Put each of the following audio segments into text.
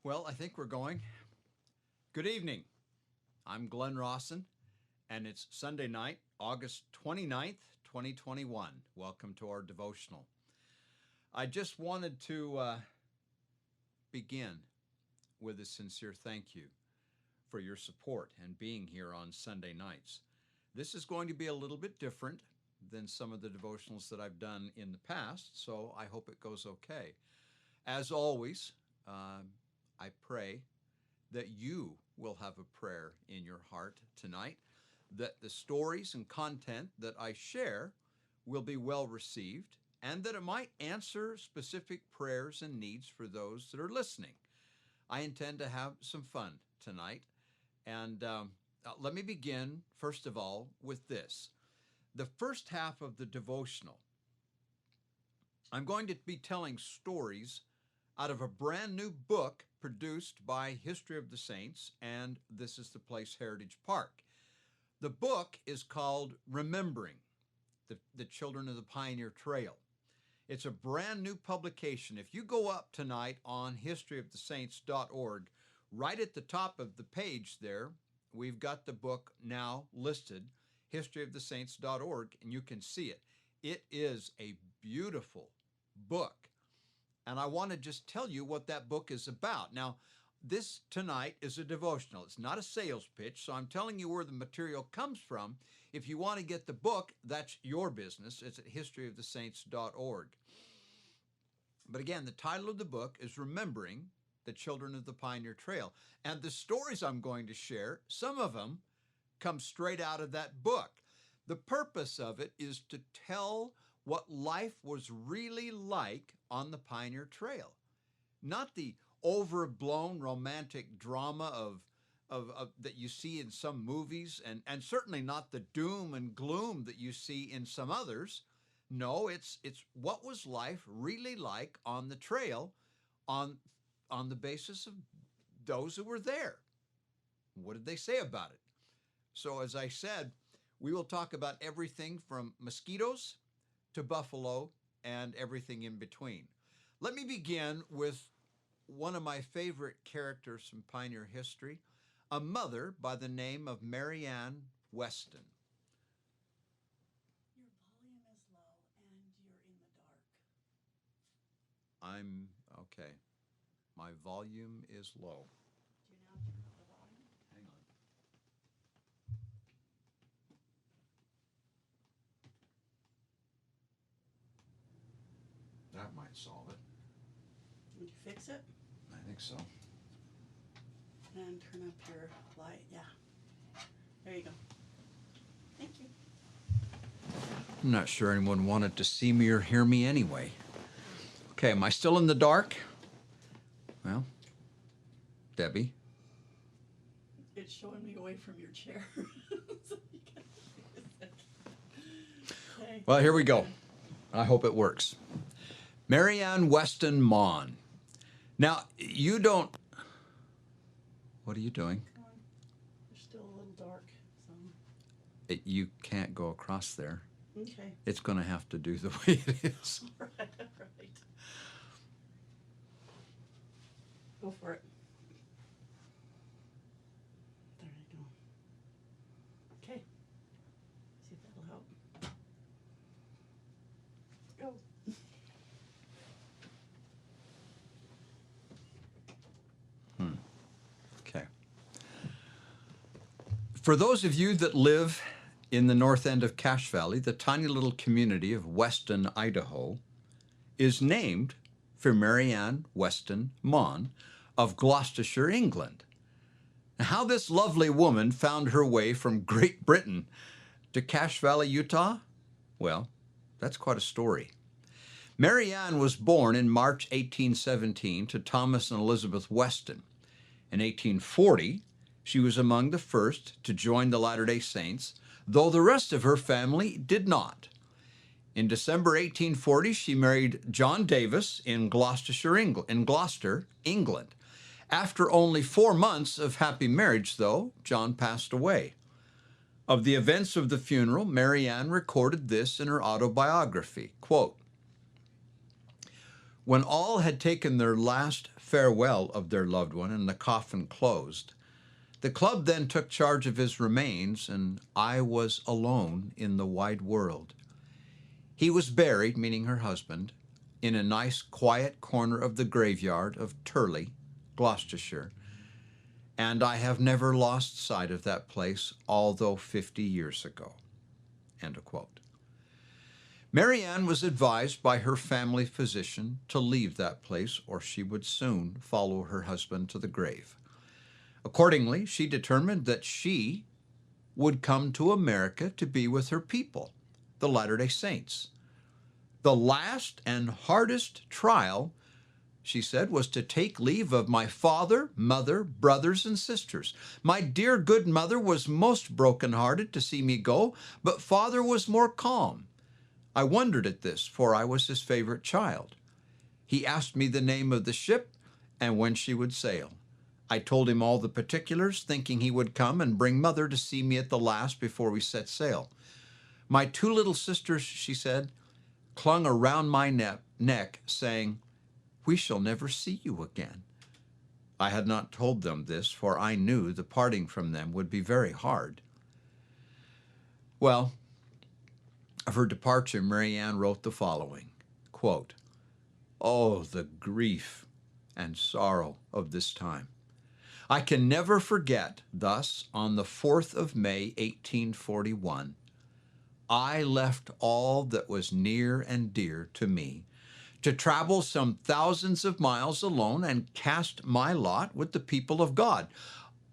Well, I think we're going. Good evening. I'm Glenn Rawson, and it's Sunday night, August 29th, 2021. Welcome to our devotional. I just wanted to begin with a sincere thank you for your support and being here on Sunday nights. This is going to be a little bit different than some of the devotionals that I've done in the past, so I hope it goes okay. As always, I pray that you will have a prayer in your heart tonight, that the stories and content that I share will be well received, and that it might answer specific prayers and needs for those that are listening. I intend to have some fun tonight, and let me begin, first of all, with this. The first half of the devotional, I'm going to be telling stories out of a brand new book produced by History of the Saints, and This is the Place Heritage Park. The book is called Remembering the Children of the Pioneer Trail. It's a brand new publication. If you go up tonight on historyofthesaints.org, right at the top of the page there, we've got the book now listed, historyofthesaints.org, and you can see it. It is a beautiful book. And I want to just tell you what that book is about. Now, this tonight is a devotional. It's not a sales pitch, so I'm telling you where the material comes from. If you want to get the book, that's your business. It's at historyofthesaints.org. But again, the title of the book is Remembering the Children of the Pioneer Trail. And the stories I'm going to share, some of them come straight out of that book. The purpose of it is to tell what life was really like on the Pioneer Trail. Not the overblown romantic drama of that you see in some movies, and certainly not the doom and gloom that you see in some others. No, it's what was life really like on the trail on the basis of those who were there. What did they say about it? So as I said, we will talk about everything from mosquitos to buffalo and everything in between. Let me begin with one of my favorite characters from pioneer history, a mother by the name of Mary Ann Weston. Your volume is low and you're in the dark. I'm okay. My volume is low. Do you now turn up the volume? Hang on. That might solve it. Would you fix it? I think so. And turn up your light. Yeah. There you go. Thank you. I'm not sure anyone wanted to see me or hear me anyway. Okay, am I still in the dark? Well, Debbie. It's showing me away from your chair. So you can okay. Well, here we go. I hope it works. Mary Ann Weston Maughan. Now, you don't... What are you doing? You're still a little dark. So. You can't go across there. Okay. It's going to have to do the way it is. Right. Go for it. There you go. Okay. See if that'll help. Go. Okay. For those of you that live in the north end of Cache Valley, the tiny little community of Weston, Idaho, is named for Mary Ann Weston Maughan of Gloucestershire, England. Now, how this lovely woman found her way from Great Britain to Cache Valley, Utah? Well, that's quite a story. Mary Ann was born in March 1817 to Thomas and Elizabeth Weston. In 1840, she was among the first to join the Latter-day Saints, though the rest of her family did not. In December 1840, she married John Davis in Gloucester, England. After only 4 months of happy marriage, though, John passed away. Of the events of the funeral, Mary Ann recorded this in her autobiography, quote, When all had taken their last farewell of their loved one and the coffin closed, the club then took charge of his remains, and I was alone in the wide world. He was buried, meaning her husband, in a nice quiet corner of the graveyard of Turley, Gloucestershire, and I have never lost sight of that place, although 50 years ago." End of quote. Marianne was advised by her family physician to leave that place, or she would soon follow her husband to the grave. Accordingly, she determined that she would come to America to be with her people, the Latter-day Saints. The last and hardest trial, she said, was to take leave of my father, mother, brothers, and sisters. My dear good mother was most broken-hearted to see me go, but father was more calm. I wondered at this, for I was his favorite child. He asked me the name of the ship and when she would sail. I told him all the particulars, thinking he would come and bring mother to see me at the last before we set sail. My two little sisters, she said, clung around my neck, saying, "We shall never see you again." I had not told them this, for I knew the parting from them would be very hard. Well, of her departure, Marianne wrote the following, quote, "Oh, the grief and sorrow of this time. I can never forget, thus, on the 4th of May, 1841, I left all that was near and dear to me to travel some thousands of miles alone and cast my lot with the people of God.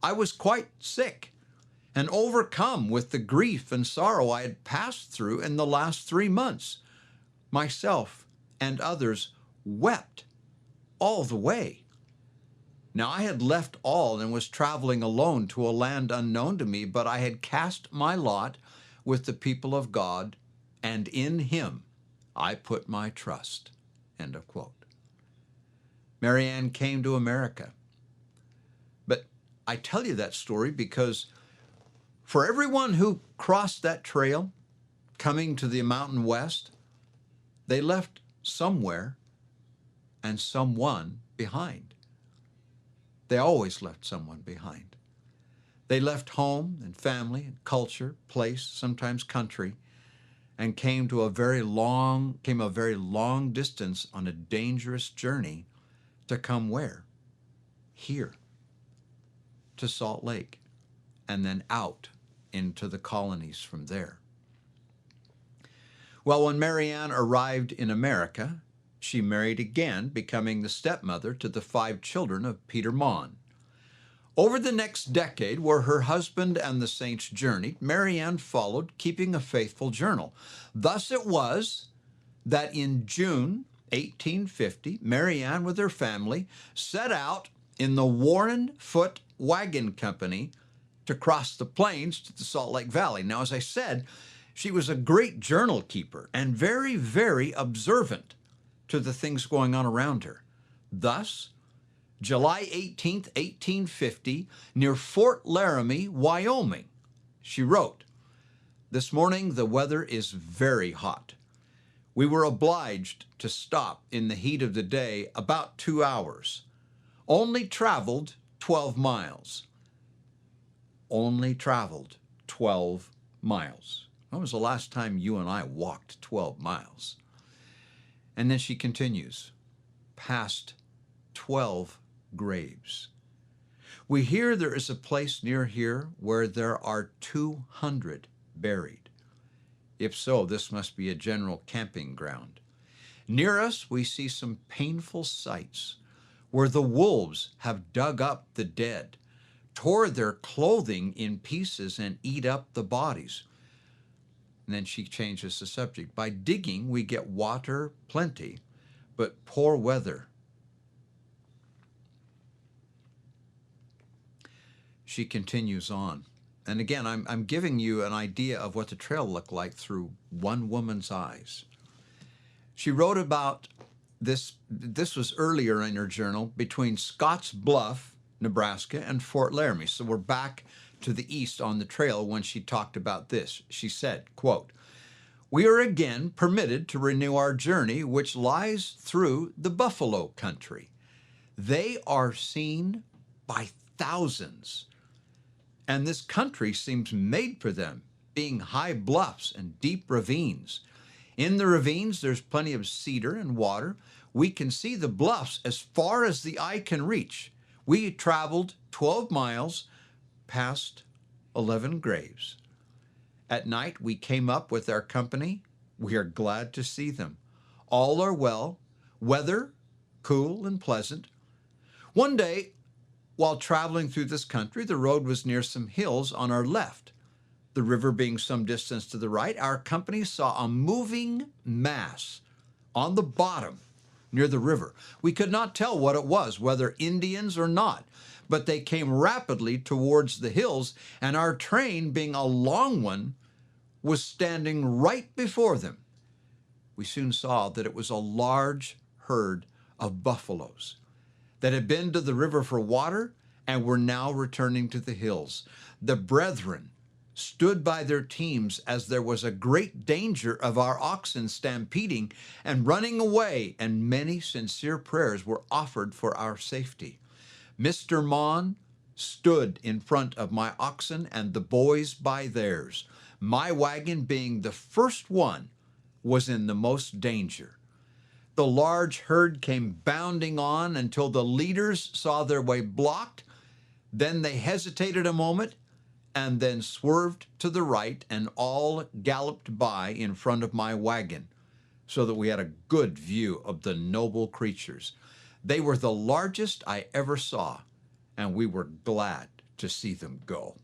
I was quite sick and overcome with the grief and sorrow I had passed through in the last 3 months. Myself and others wept all the way. Now I had left all and was traveling alone to a land unknown to me, but I had cast my lot with the people of God, and in him I put my trust." End of quote. Marianne came to America. But I tell you that story because for everyone who crossed that trail coming to the Mountain West, they left somewhere and someone behind. They always left someone behind. They left home and family and culture, place, sometimes country, and came a very long distance on a dangerous journey to come where? Here, to Salt Lake, and then out into the colonies from there. Well, when Marianne arrived in America, she married again, becoming the stepmother to the 5 children of Peter Mon. Over the next decade, where her husband and the saints journeyed, Marianne followed, keeping a faithful journal. Thus it was that in June 1850, Marianne with her family set out in the Warren Foot Wagon Company to cross the plains to the Salt Lake Valley. Now, as I said, she was a great journal keeper and very, very observant to the things going on around her. Thus, July 18th, 1850, near Fort Laramie, Wyoming, she wrote, "This morning the weather is very hot. We were obliged to stop in the heat of the day about 2 hours. Only traveled 12 miles. Only traveled 12 miles. When was the last time you and I walked 12 miles? And then she continues, past 12 graves. We hear there is a place near here where there are 200 buried. If so, this must be a general camping ground. Near us, we see some painful sights where the wolves have dug up the dead, tore their clothing in pieces, and eat up the bodies." And then she changes the subject. "By digging, we get water plenty, but poor weather." She continues on. And again, I'm giving you an idea of what the trail looked like through one woman's eyes. She wrote about this was earlier in her journal, between Scotts Bluff, Nebraska, and Fort Laramie. So we're back to the east on the trail when she talked about this. She said, quote, we are again permitted to renew our journey, which lies through the buffalo country. They are seen by thousands, and this country seems made for them, being high bluffs and deep ravines. In the ravines, there's plenty of cedar and water. We can see the bluffs as far as the eye can reach. We traveled 12 miles past 11 graves. At night, we came up with our company. We are glad to see them. All are well, weather cool and pleasant. One day, while traveling through this country, the road was near some hills on our left. The river being some distance to the right, our company saw a moving mass on the bottom near the river. We could not tell what it was, whether Indians or not, but they came rapidly towards the hills, and our train, being a long one, was standing right before them. We soon saw that it was a large herd of buffaloes that had been to the river for water and were now returning to the hills. The brethren stood by their teams as there was a great danger of our oxen stampeding and running away, and many sincere prayers were offered for our safety. Mr. Mon stood in front of my oxen and the boys by theirs. My wagon, being the first one, was in the most danger. The large herd came bounding on until the leaders saw their way blocked. Then they hesitated a moment and then swerved to the right, and all galloped by in front of my wagon, so that we had a good view of the noble creatures. They were the largest I ever saw, and we were glad to see them go.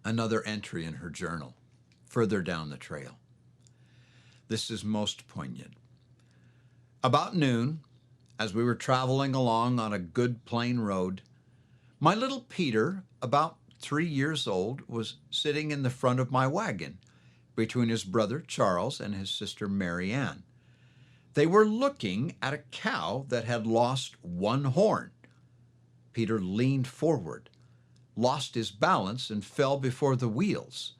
Another entry in her journal, further down the trail. This is most poignant. About noon, as we were traveling along on a good plain road, my little Peter, about 3 years old, was sitting in the front of my wagon between his brother Charles and his sister Mary Ann. They were looking at a cow that had lost one horn. Peter leaned forward, lost his balance, and fell before the wheels.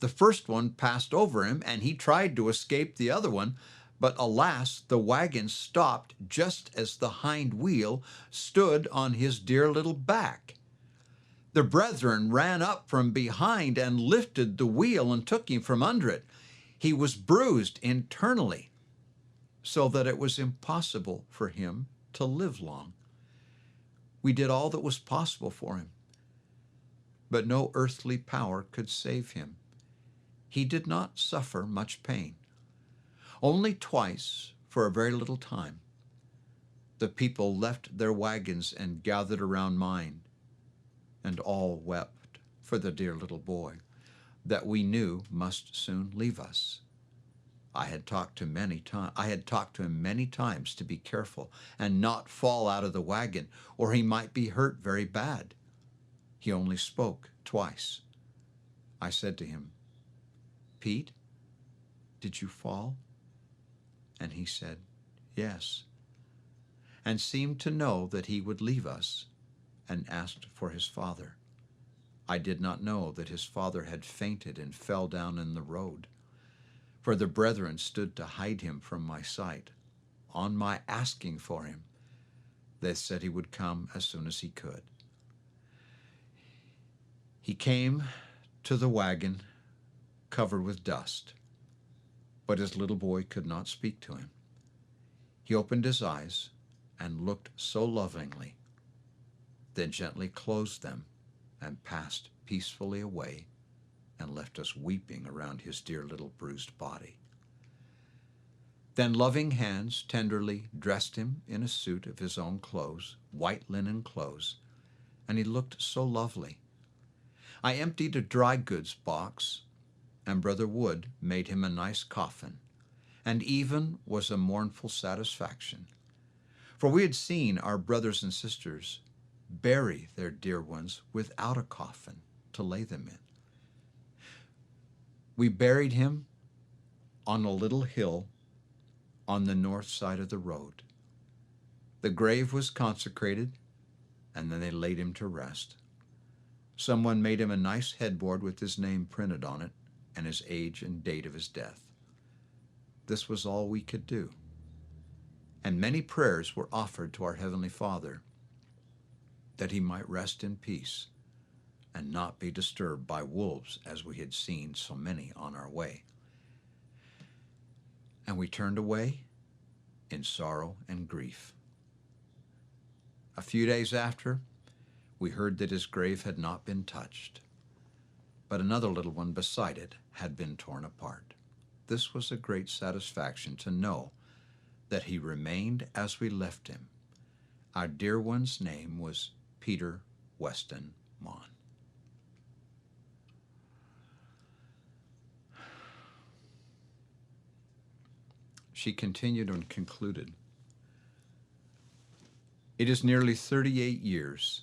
The first one passed over him, and he tried to escape the other one, but alas, the wagon stopped just as the hind wheel stood on his dear little back. The brethren ran up from behind and lifted the wheel and took him from under it. He was bruised internally, so that it was impossible for him to live long. We did all that was possible for him, but no earthly power could save him. He did not suffer much pain. Only twice, for a very little time, the people left their wagons and gathered around mine, and all wept for the dear little boy that we knew must soon leave us. I had talked to him many times to be careful and not fall out of the wagon, or he might be hurt very bad. He only spoke twice. I said to him, "Pete, did you fall?" And he said, "Yes," and seemed to know that he would leave us, and asked for his father. I did not know that his father had fainted and fell down in the road, for the brethren stood to hide him from my sight. On my asking for him, they said he would come as soon as he could. He came to the wagon covered with dust, but his little boy could not speak to him. He opened his eyes and looked so lovingly, then gently closed them and passed peacefully away and left us weeping around his dear little bruised body. Then loving hands tenderly dressed him in a suit of his own clothes, white linen clothes, and he looked so lovely. I emptied a dry goods box, and Brother Wood made him a nice coffin, and even was a mournful satisfaction, for we had seen our brothers and sisters bury their dear ones without a coffin to lay them in. We buried him on a little hill on the north side of the road. The grave was consecrated, and then they laid him to rest. Someone made him a nice headboard with his name printed on it and his age and date of his death. This was all we could do. And many prayers were offered to our Heavenly Father that he might rest in peace and not be disturbed by wolves, as we had seen so many on our way. And we turned away in sorrow and grief. A few days after, we heard that his grave had not been touched, but another little one beside it had been torn apart. This was a great satisfaction to know that he remained as we left him. Our dear one's name was Peter Weston Mon. She continued and concluded, "It is nearly 38 years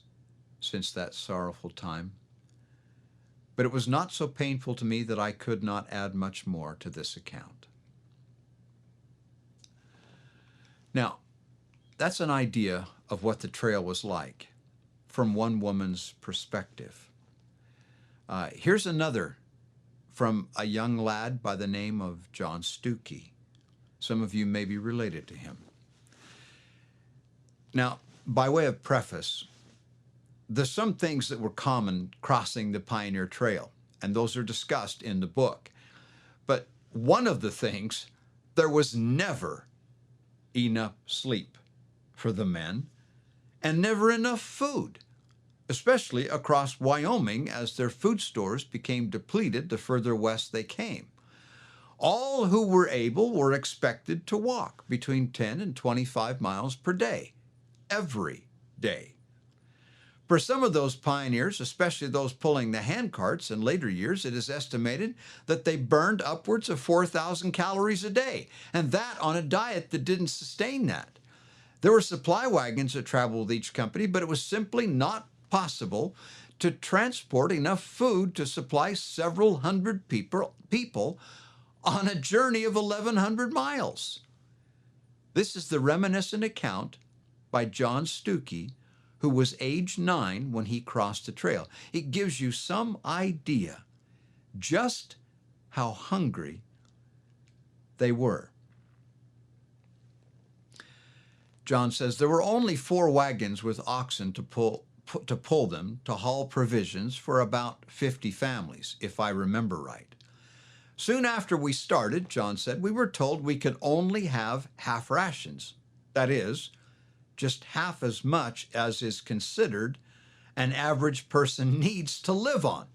since that sorrowful time, but it was not so painful to me that I could not add much more to this account." Now, that's an idea of what the trail was like from one woman's perspective. Here's another from a young lad by the name of John Stuckey. Some of you may be related to him. Now, by way of preface, there's some things that were common crossing the Pioneer Trail, and those are discussed in the book. But one of the things, there was never enough sleep for the men and never enough food, especially across Wyoming as their food stores became depleted the further west they came. All who were able were expected to walk between 10 and 25 miles per day, every day. For some of those pioneers, especially those pulling the hand carts in later years, it is estimated that they burned upwards of 4,000 calories a day, and that on a diet that didn't sustain that. There were supply wagons that traveled with each company, but it was simply not possible to transport enough food to supply several hundred people on a journey of 1,100 miles. This is the reminiscent account by John Stuckey, who was age 9 when he crossed the trail. It gives you some idea just how hungry they were. John says there were only 4 wagons with oxen to pull them to haul provisions for about 50 families, if I remember right. Soon after we started, John said, we were told we could only have half rations. That is, just half as much as is considered an average person needs to live on.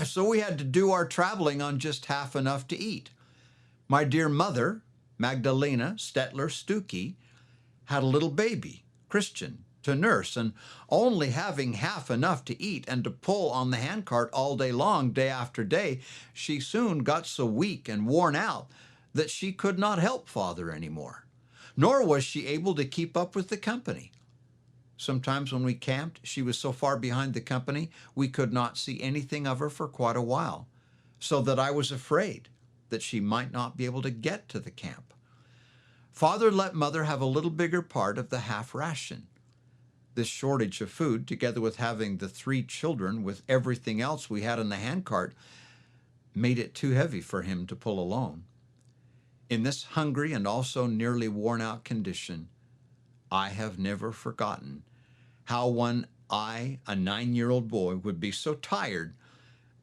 So we had to do our traveling on just half enough to eat. My dear mother, Magdalena Stetler Stuckey, had a little baby, Christian, to nurse, and only having half enough to eat and to pull on the handcart all day long, day after day, she soon got so weak and worn out that she could not help Father anymore, nor was she able to keep up with the company. Sometimes when we camped, she was so far behind the company, we could not see anything of her for quite a while, so that I was afraid that she might not be able to get to the camp. Father let Mother have a little bigger part of the half ration. This shortage of food, together with having the 3 children with everything else we had in the handcart, made it too heavy for him to pull alone. In this hungry and also nearly worn-out condition, I have never forgotten how when I, a 9-year-old boy, would be so tired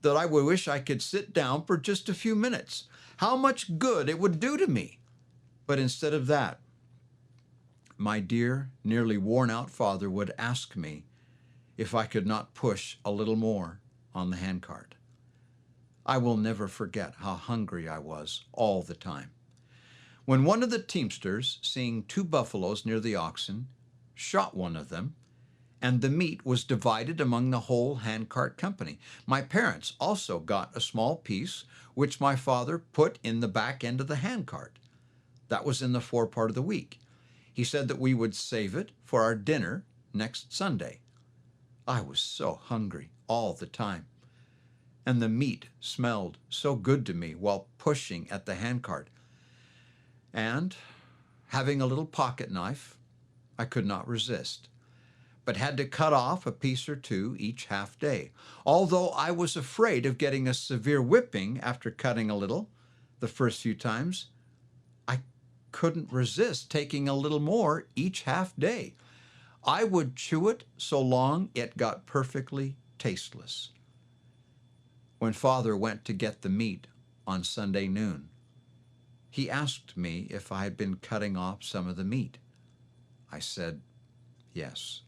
that I would wish I could sit down for just a few minutes. How much good it would do to me. But instead of that, my dear, nearly worn-out father would ask me if I could not push a little more on the handcart. I will never forget how hungry I was all the time. When one of the teamsters, seeing 2 buffaloes near the oxen, shot one of them, and the meat was divided among the whole handcart company. My parents also got a small piece, which my father put in the back end of the handcart. That was in the forepart of the week. He said that we would save it for our dinner next Sunday. I was so hungry all the time, and the meat smelled so good to me while pushing at the handcart. And having a little pocket knife, I could not resist. but had to cut off a piece or two each half day. Although I was afraid of getting a severe whipping after cutting a little the first few times, I couldn't resist taking a little more each half day. I would chew it so long it got perfectly tasteless. When Father went to get the meat on Sunday noon, he asked me if I had been cutting off some of the meat. I said yes,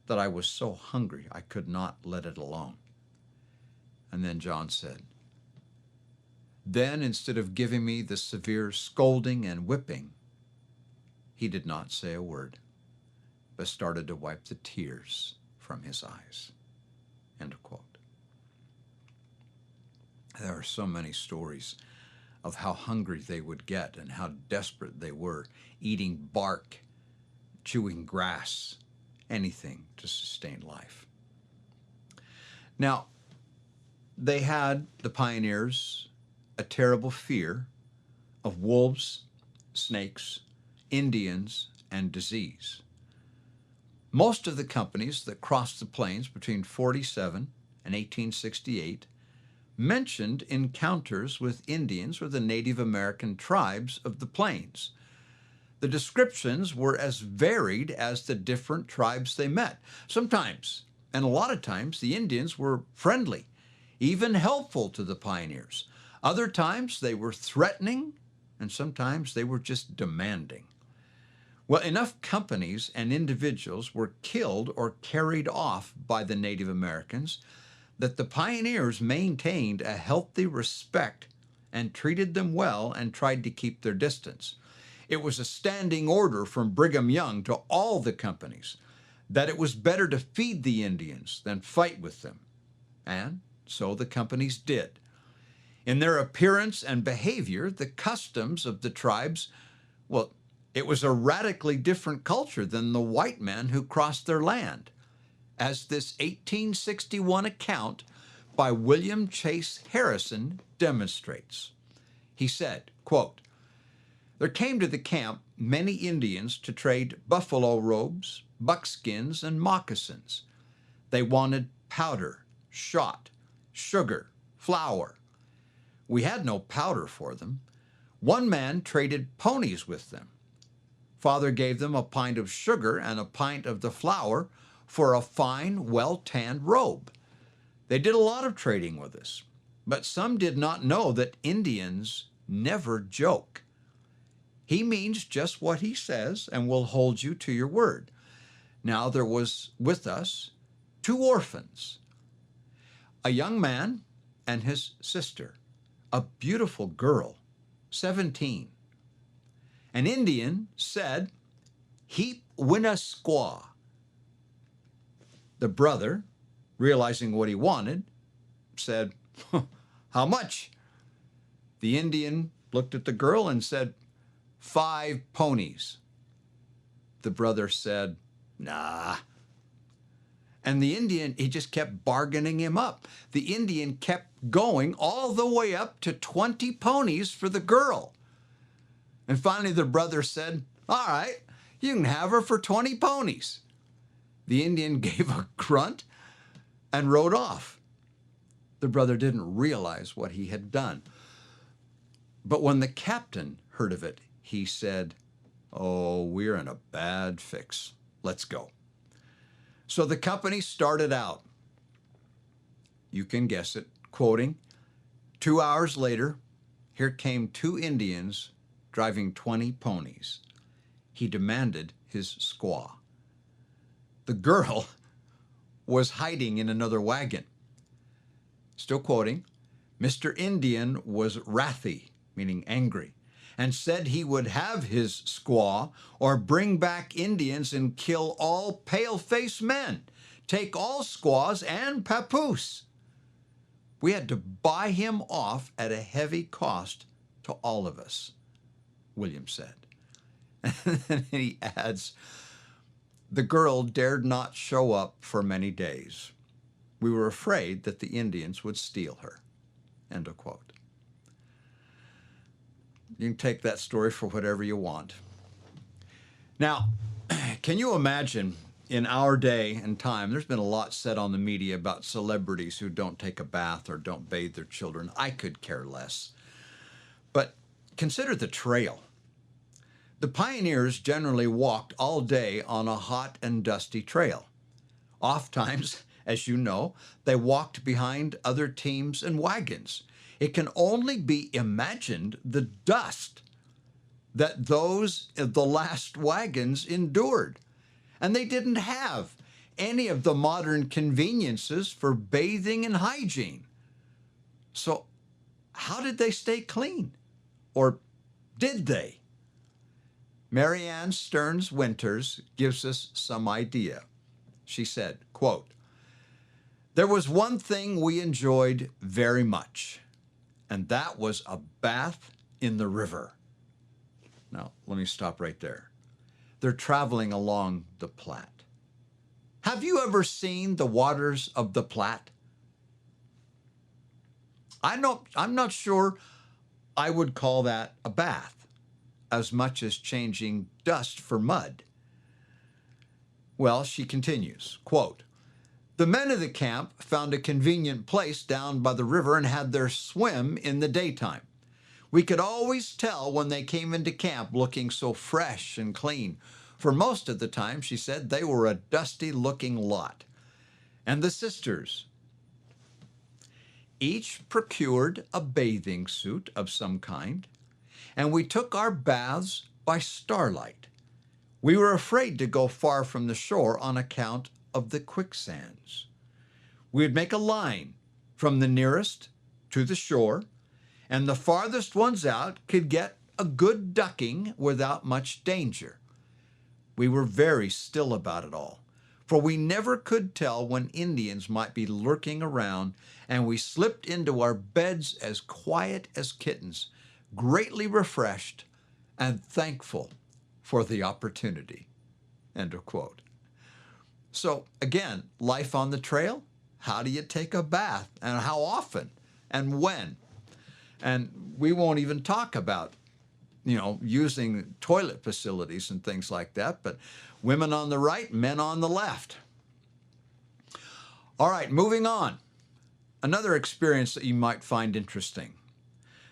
that I was so hungry I could not let it alone. And then John said, then instead of giving me the severe scolding and whipping, he did not say a word, but started to wipe the tears from his eyes. End of quote. There are so many stories of how hungry they would get and how desperate they were, eating bark, chewing grass, anything to sustain life. Now, they had, the pioneers, a terrible fear of wolves, snakes, Indians, and disease. Most of the companies that crossed the plains between 47 and 1868 mentioned encounters with Indians or the Native American tribes of the plains. The descriptions were as varied as the different tribes they met. Sometimes, and a lot of times, the Indians were friendly, even helpful to the pioneers. Other times they were threatening, and sometimes they were just demanding. Well, enough companies and individuals were killed or carried off by the Native Americans that the pioneers maintained a healthy respect and treated them well and tried to keep their distance. It was a standing order from Brigham Young to all the companies that it was better to feed the Indians than fight with them. And so the companies did. In their appearance and behavior, the customs of the tribes, well, it was a radically different culture than the white men who crossed their land, as this 1861 account by William Chase Harrison demonstrates. He said, quote, there came to the camp many Indians to trade buffalo robes, buckskins, and moccasins. They wanted powder, shot, sugar, flour. We had no powder for them. One man traded ponies with them. Father gave them a pint of sugar and a pint of the flour for a fine, well-tanned robe. They did a lot of trading with us, but some did not know that Indians never joke. He means just what he says and will hold you to your word. Now there was with us 2 orphans, a young man and his sister, a beautiful girl, 17. An Indian said, "Heap winna squaw." The brother, realizing what he wanted, said, "How much?" The Indian looked at the girl and said, 5 ponies. The brother said, "Nah." And the Indian, he just kept bargaining him up. The Indian kept going all the way up to 20 ponies for the girl. And finally the brother said, "All right, you can have her for 20 ponies." The Indian gave a grunt and rode off. The brother didn't realize what he had done. But when the captain heard of it, he said, "Oh, we're in a bad fix. Let's go." So the company started out. You can guess it, quoting, 2 hours later, here came 2 Indians driving 20 ponies. He demanded his squaw. The girl was hiding in another wagon. Still quoting, Mr. Indian was wrathy, meaning angry, and said he would have his squaw or bring back Indians and kill all pale-faced men, take all squaws and papoose. We had to buy him off at a heavy cost to all of us, William said. And then he adds, the girl dared not show up for many days. We were afraid that the Indians would steal her. End of quote. You can take that story for whatever you want. Now, can you imagine in our day and time, there's been a lot said on the media about celebrities who don't take a bath or don't bathe their children. I could care less. But consider the trail. The pioneers generally walked all day on a hot and dusty trail. Oftentimes, as you know, they walked behind other teams and wagons. It can only be imagined the dust that those of the last wagons endured. And they didn't have any of the modern conveniences for bathing and hygiene. So how did they stay clean? Or did they? Marianne Stearns Winters gives us some idea. She said, quote, "There was one thing we enjoyed very much, and that was a bath in the river." Now, let me stop right there. They're traveling along the Platte. Have you ever seen the waters of the Platte? I'm not sure I would call that a bath as much as changing dust for mud. Well, she continues, quote, "The men of the camp found a convenient place down by the river and had their swim in the daytime. We could always tell when they came into camp looking so fresh and clean. For most of the time," she said, "they were a dusty-looking lot." And the sisters each procured a bathing suit of some kind, and we took our baths by starlight. We were afraid to go far from the shore on account of the quicksands. We would make a line from the nearest to the shore, and the farthest ones out could get a good ducking without much danger. We were very still about it all, for we never could tell when Indians might be lurking around, and we slipped into our beds as quiet as kittens, greatly refreshed and thankful for the opportunity. End of quote. So again, life on the trail, how do you take a bath, and how often and when? And we won't even talk about, using toilet facilities and things like that, but women on the right, men on the left. All right, moving on. Another experience that you might find interesting.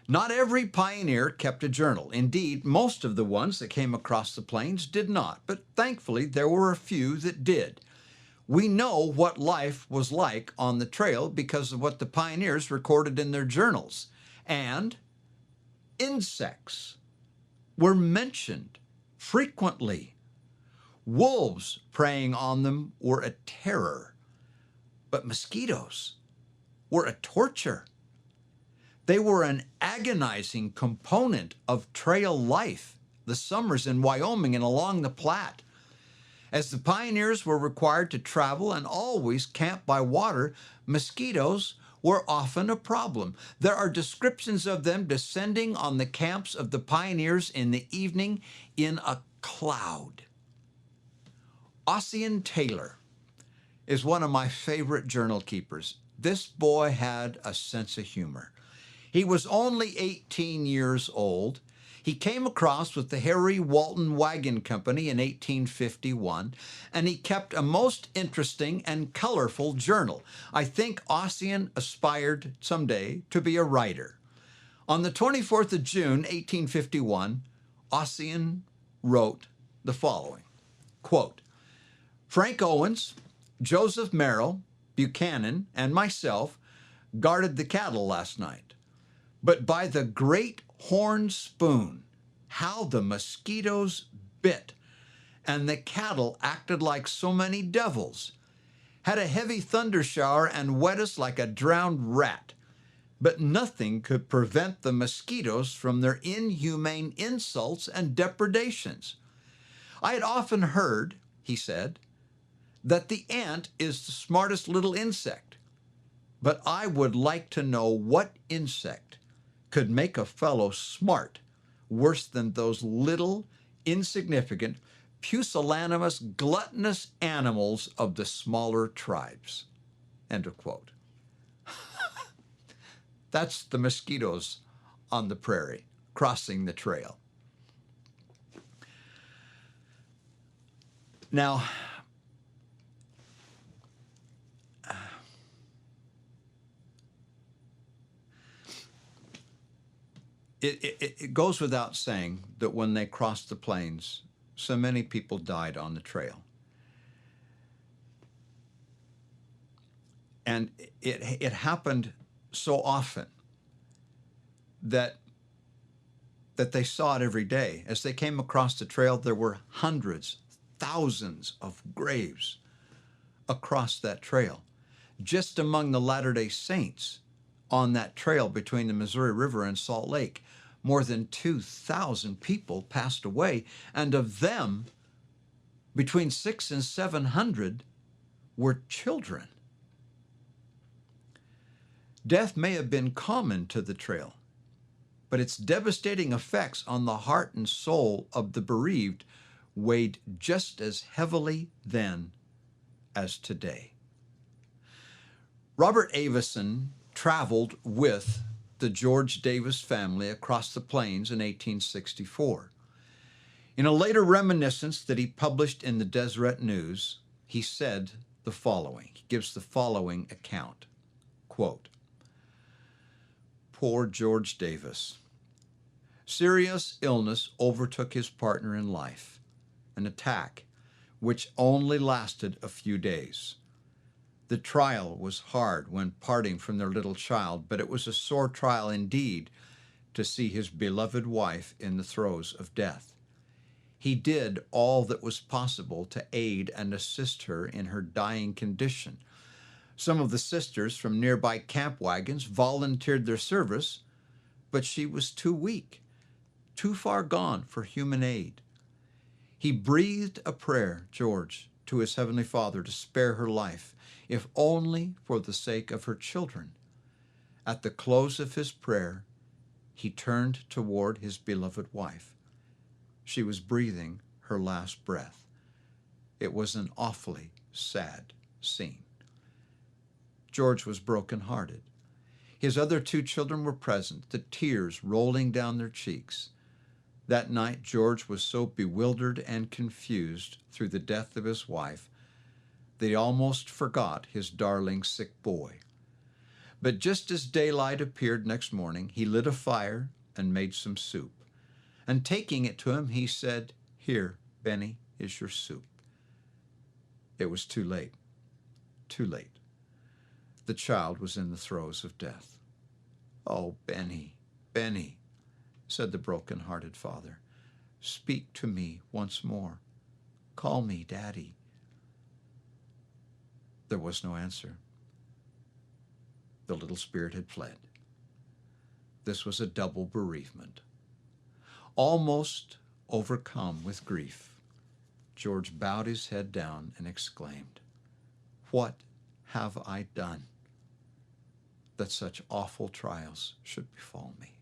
Not every pioneer kept a journal. Indeed, most of the ones that came across the plains did not, but thankfully there were a few that did. We know what life was like on the trail because of what the pioneers recorded in their journals. And insects were mentioned frequently. Wolves preying on them were a terror, but mosquitoes were a torture. They were an agonizing component of trail life, the summers in Wyoming and along the Platte. As the pioneers were required to travel and always camp by water, mosquitoes were often a problem. There are descriptions of them descending on the camps of the pioneers in the evening in a cloud. Ossian Taylor is one of my favorite journal keepers. This boy had a sense of humor. He was only 18 years old. He came across with the Harry Walton Wagon Company in 1851, and he kept a most interesting and colorful journal. I think Ossian aspired someday to be a writer. On the 24th of June, 1851, Ossian wrote the following, quote, "Frank Owens, Joseph Merrill, Buchanan, and myself guarded the cattle last night. But by the great horn spoon, how the mosquitoes bit, and the cattle acted like so many devils. Had a heavy thunder shower and wet us like a drowned rat. But nothing could prevent the mosquitoes from their inhumane insults and depredations. I had often heard," he said, "that the ant is the smartest little insect. But I would like to know what insect could make a fellow smart worse than those little, insignificant, pusillanimous, gluttonous animals of the smaller tribes." End of quote. That's the mosquitoes on the prairie, crossing the trail. Now, It goes without saying that when they crossed the plains, so many people died on the trail. And it happened so often that they saw it every day. As they came across the trail, there were hundreds, thousands of graves across that trail. Just among the Latter-day Saints on that trail between the Missouri River and Salt Lake, more than 2,000 people passed away, and of them, between 600 and 700 were children. Death may have been common to the trail, but its devastating effects on the heart and soul of the bereaved weighed just as heavily then as today. Robert Avison traveled with the George Davis family across the plains in 1864. In a later reminiscence that he published in the Deseret News, he said the following. He gives the following account, quote, "Poor George Davis. Serious illness overtook his partner in life, an attack which only lasted a few days. The trial was hard when parting from their little child, but it was a sore trial indeed to see his beloved wife in the throes of death. He did all that was possible to aid and assist her in her dying condition. Some of the sisters from nearby camp wagons volunteered their service, but she was too weak, too far gone for human aid. He breathed a prayer, George, to his Heavenly Father to spare her life, if only for the sake of her children. At the close of his prayer, he turned toward his beloved wife. She was breathing her last breath. It was an awfully sad scene. George was brokenhearted. His other two children were present, the tears rolling down their cheeks. That night, George was so bewildered and confused through the death of his wife that he almost forgot his darling sick boy. But just as daylight appeared next morning, he lit a fire and made some soup. And taking it to him, he said, 'Here, Benny, is your soup.' It was too late. Too late. The child was in the throes of death. 'Oh, Benny, Benny,' said the broken-hearted father, 'speak to me once more. Call me Daddy.' There was no answer. The little spirit had fled. This was a double bereavement. Almost overcome with grief, George bowed his head down and exclaimed, 'What have I done that such awful trials should befall me?'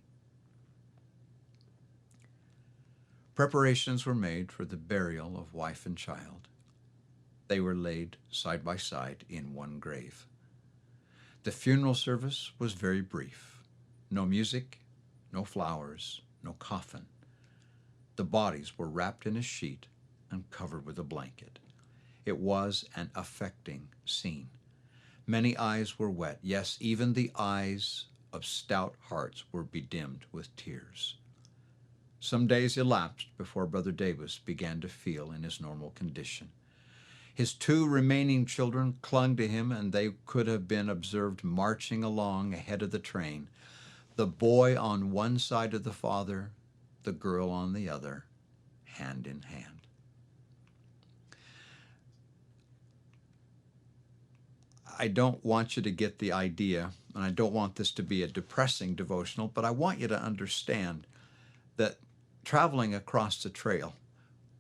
Preparations were made for the burial of wife and child. They were laid side by side in one grave. The funeral service was very brief. No music, no flowers, no coffin. The bodies were wrapped in a sheet and covered with a blanket. It was an affecting scene. Many eyes were wet. Yes, even the eyes of stout hearts were bedimmed with tears. Some days elapsed before Brother Davis began to feel in his normal condition. His two remaining children clung to him, and they could have been observed marching along ahead of the train, the boy on one side of the father, the girl on the other, hand in hand. I don't want you to get the idea, and I don't want this to be a depressing devotional, but I want you to understand that traveling across the trail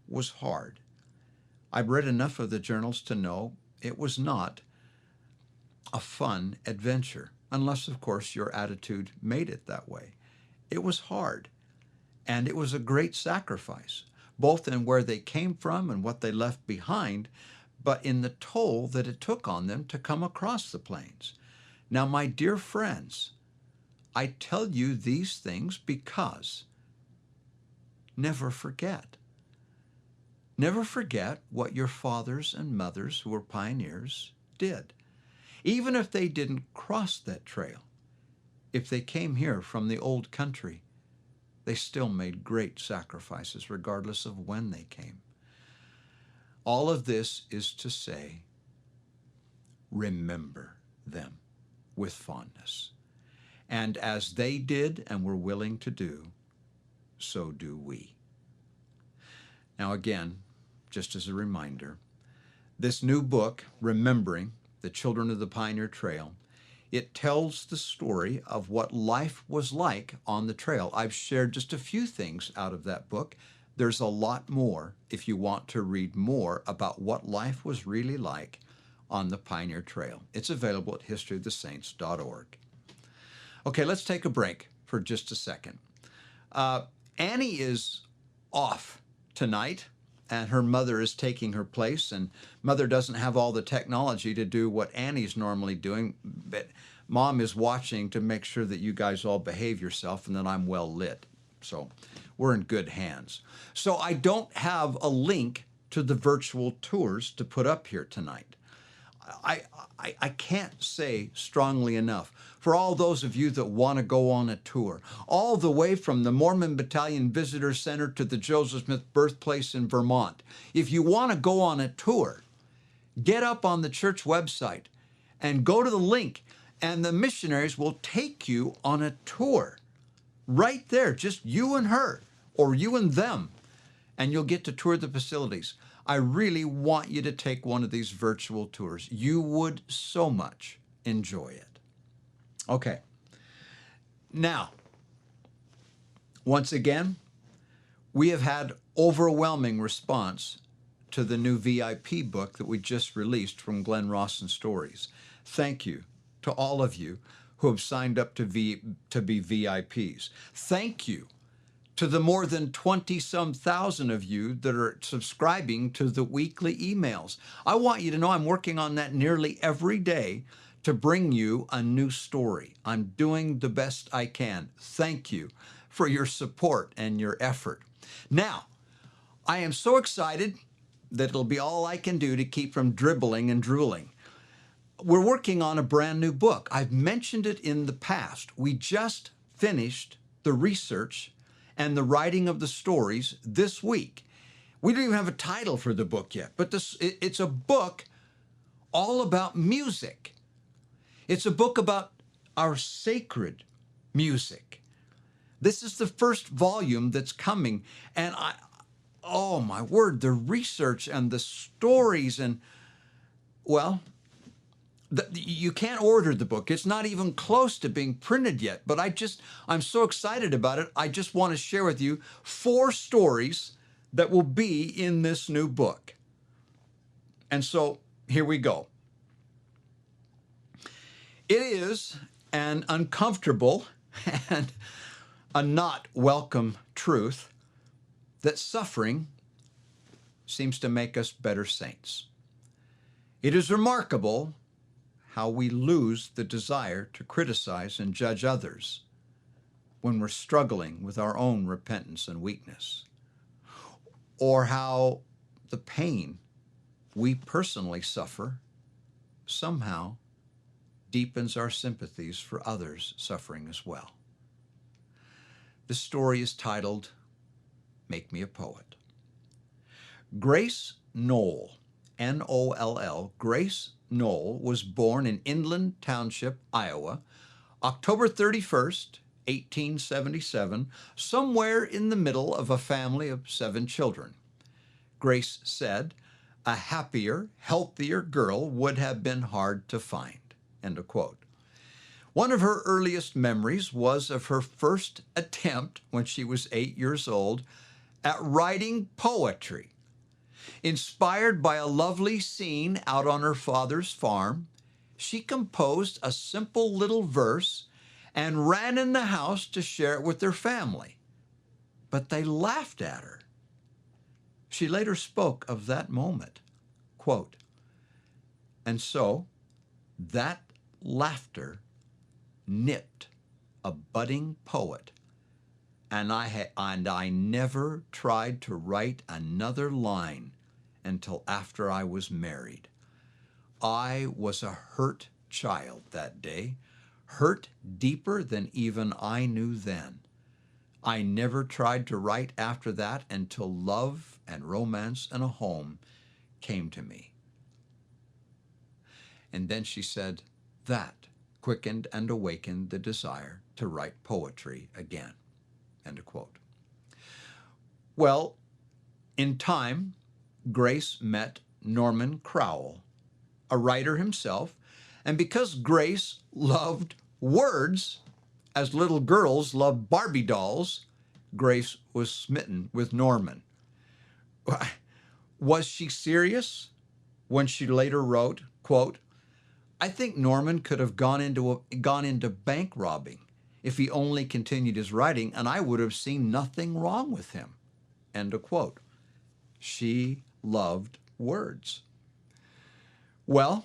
was hard. I've read enough of the journals to know it was not a fun adventure, unless, of course, your attitude made it that way. It was hard, and it was a great sacrifice, both in where they came from and what they left behind, but in the toll that it took on them to come across the plains. Now, my dear friends, I tell you these things because never forget. Never forget what your fathers and mothers who were pioneers did. Even if they didn't cross that trail, if they came here from the old country, They still made great sacrifices regardless of when they came. All of this is to say, remember them with fondness. And as they did and were willing to do, so do we. Now again, just as a reminder, this new book, Remembering the Children of the Pioneer Trail, it tells the story of what life was like on the trail. I've shared just a few things out of that book. There's a lot more if you want to read more about what life was really like on the Pioneer Trail. It's available at historyofthesaints.org. Okay, let's take a break for just a second. Annie is off tonight, and her mother is taking her place, and Mother doesn't have all the technology to do what Annie's normally doing, but Mom is watching to make sure that you guys all behave yourself and that I'm well lit. So we're in good hands. So I don't have a link to the virtual tours to put up here tonight. I can't say strongly enough for all those of you that want to go on a tour, all the way from the Mormon Battalion Visitor Center to the Joseph Smith birthplace in Vermont. If you want to go on a tour, get up on the church website and go to the link, and the missionaries will take you on a tour right there, just you and her or you and them, and you'll get to tour the facilities. I really want you to take one of these virtual tours. You would so much enjoy it. Okay. Now, once again, we have had overwhelming response to the new VIP book that we just released from Glenn Rawson Stories. Thank you to all of you who have signed up to be VIPs. Thank you to the more than 20-some thousand of you that are subscribing to the weekly emails. I want you to know I'm working on that nearly every day to bring you a new story. I'm doing the best I can. Thank you for your support and your effort. Now, I am so excited that it'll be all I can do to keep from dribbling and drooling. We're working on a brand new book. I've mentioned it in the past. We just finished the research and the writing of the stories this week. We don't even have a title for the book yet, but it's a book all about music. It's a book about our sacred music. This is the first volume that's coming, and oh my word, the research and the stories, and well, you can't order the book. It's not even close to being printed yet, but I'm so excited about it. I just want to share with you 4 stories that will be in this new book. And so here we go. It is an uncomfortable and a not welcome truth that suffering seems to make us better saints. It is remarkable how we lose the desire to criticize and judge others when we're struggling with our own repentance and weakness, or how the pain we personally suffer somehow deepens our sympathies for others suffering as well. This story is titled, Make Me a Poet. Grace Knoll, N-O-L-L, Grace Knoll was born in Inland Township, Iowa, October 31st, 1877, somewhere in the middle of a family of 7 children. Grace said, a happier, healthier girl would have been hard to find. End of quote. One of her earliest memories was of her first attempt when she was 8 years old at writing poetry. Inspired by a lovely scene out on her father's farm, she composed a simple little verse and ran in the house to share it with her family. But they laughed at her. She later spoke of that moment, quote, and so that laughter nipped a budding poet, and I never tried to write another line until after I was married. I was a hurt child that day, hurt deeper than even I knew then. I never tried to write after that until love and romance and a home came to me. And then she said, that quickened and awakened the desire to write poetry again. End of quote. Well, in time, Grace met Norman Crowell, a writer himself, and because Grace loved words, as little girls loved Barbie dolls, Grace was smitten with Norman. Was she serious when she later wrote, quote, I think Norman could have gone into bank robbing if he only continued his writing, and I would have seen nothing wrong with him. End of quote. She loved words. Well,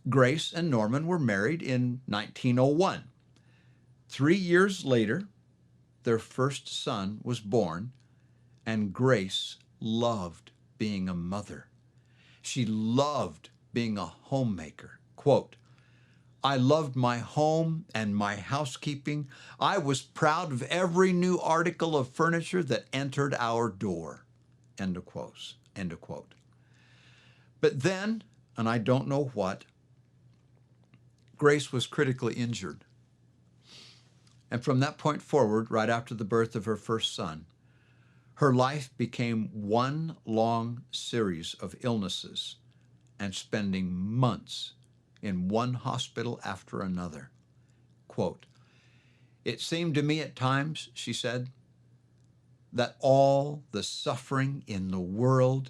Grace and Norman were married in 1901. 3 years later, their first son was born, and Grace loved being a mother. She loved being a homemaker. Quote, I loved my home and my housekeeping. I was proud of every new article of furniture that entered our door. End of quote. End of quote. But then, and I don't know what, Grace was critically injured. And from that point forward, right after the birth of her first son, her life became one long series of illnesses and spending months in one hospital after another. Quote, it seemed to me at times, she said, that all the suffering in the world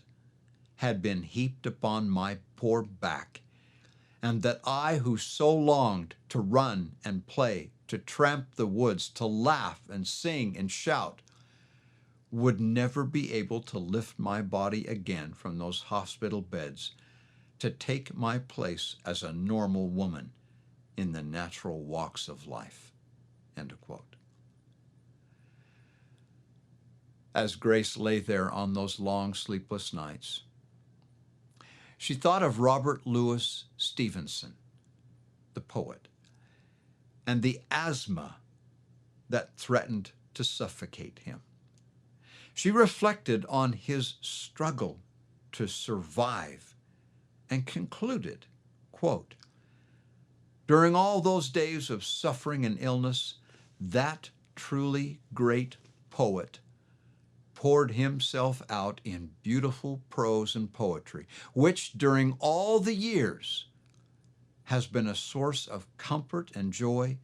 had been heaped upon my poor back, and that I, who so longed to run and play, to tramp the woods, to laugh and sing and shout, would never be able to lift my body again from those hospital beds to take my place as a normal woman in the natural walks of life. End of quote. As Grace lay there on those long sleepless nights, she thought of Robert Louis Stevenson, the poet, and the asthma that threatened to suffocate him. She reflected on his struggle to survive and concluded, quote, during all those days of suffering and illness, that truly great poet poured himself out in beautiful prose and poetry, which during all the years has been a source of comfort and joy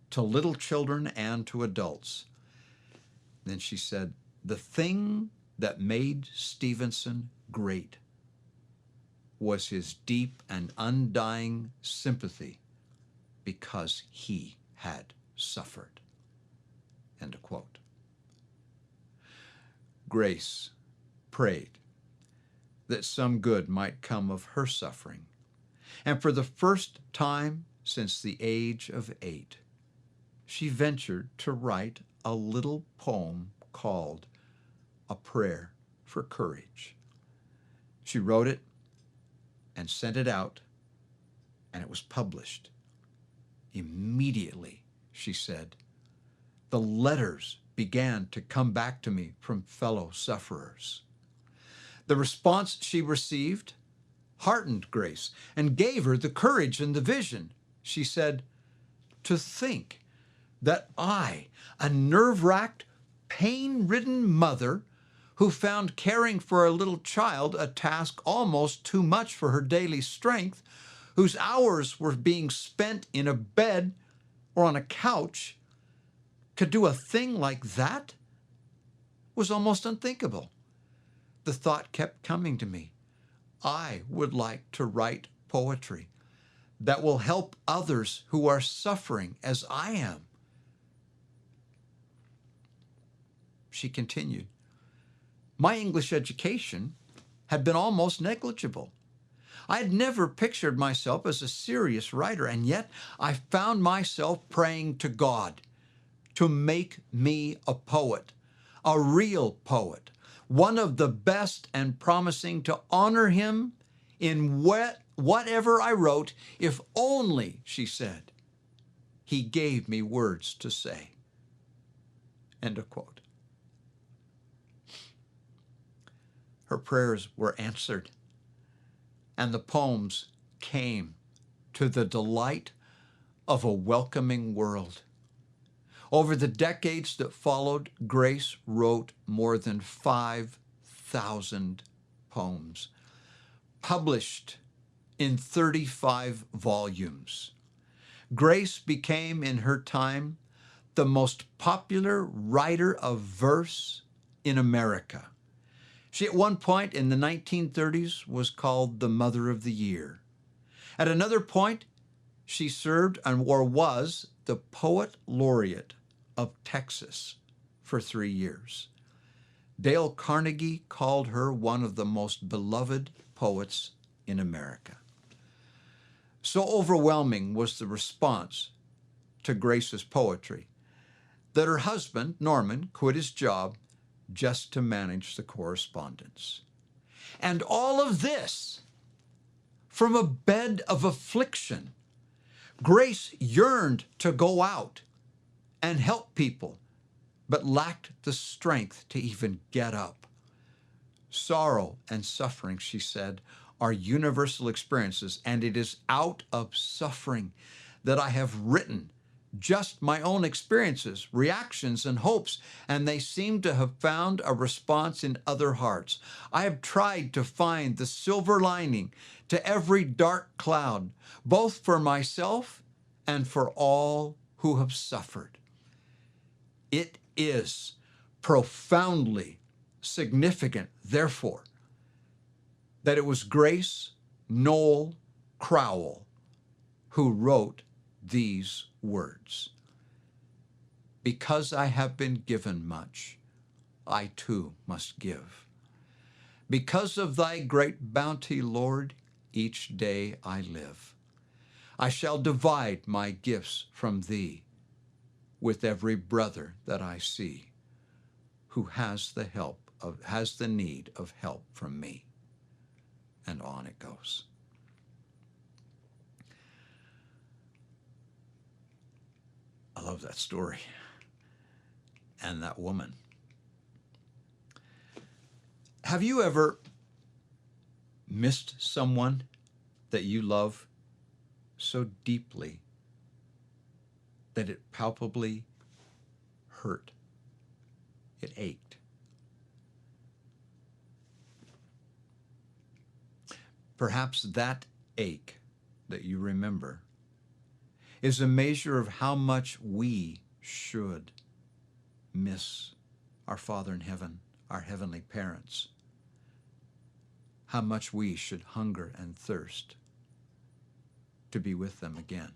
to little children and to adults. Then she said, the thing that made Stevenson great was his deep and undying sympathy because he had suffered. End of quote. Grace prayed that some good might come of her suffering. And for the first time since the age of 8, she ventured to write a little poem called A Prayer for Courage. She wrote it and sent it out, and it was published. Immediately, she said, the letters began to come back to me from fellow sufferers. The response she received heartened Grace and gave her the courage and the vision. She said, to think that I, a nerve-racked, pain-ridden mother who found caring for a little child a task almost too much for her daily strength, whose hours were being spent in a bed or on a couch, could do a thing like that was almost unthinkable. The thought kept coming to me. I would like to write poetry that will help others who are suffering as I am. She continued, my English education had been almost negligible. I had never pictured myself as a serious writer, and yet I found myself praying to God to make me a poet, a real poet, one of the best, and promising to honor him in whatever I wrote, if only, she said, he gave me words to say. End of quote. her prayers were answered, and the poems came to the delight of a welcoming world. Over the decades that followed, Grace wrote more than 5,000 poems, published in 35 volumes. Grace became, in her time, the most popular writer of verse in America. She, at one point in the 1930s, was called the Mother of the Year. At another point, she served or was the Poet Laureate of Texas for 3 years. Dale Carnegie called her one of the most beloved poets in America. So overwhelming was the response to Grace's poetry that her husband, Norman, quit his job just to manage the correspondence. And all of this from a bed of affliction. Grace yearned to go out and help people, but lacked the strength to even get up. Sorrow and suffering, she said, are universal experiences, and it is out of suffering that I have written just my own experiences, reactions, and hopes, and they seem to have found a response in other hearts. I have tried to find the silver lining to every dark cloud, both for myself and for all who have suffered. It is profoundly significant, therefore, that it was Grace Noel Crowell who wrote these words. Because I have been given much, I too must give. Because of thy great bounty, Lord, each day I live. I shall divide my gifts from thee with every brother that I see who has the need of help from me. And on it goes. I love that story and that woman. Have you ever missed someone that you love so deeply that it palpably hurt? It ached. Perhaps that ache that you remember is a measure of how much we should miss our Father in heaven, our heavenly parents, how much we should hunger and thirst to be with them again.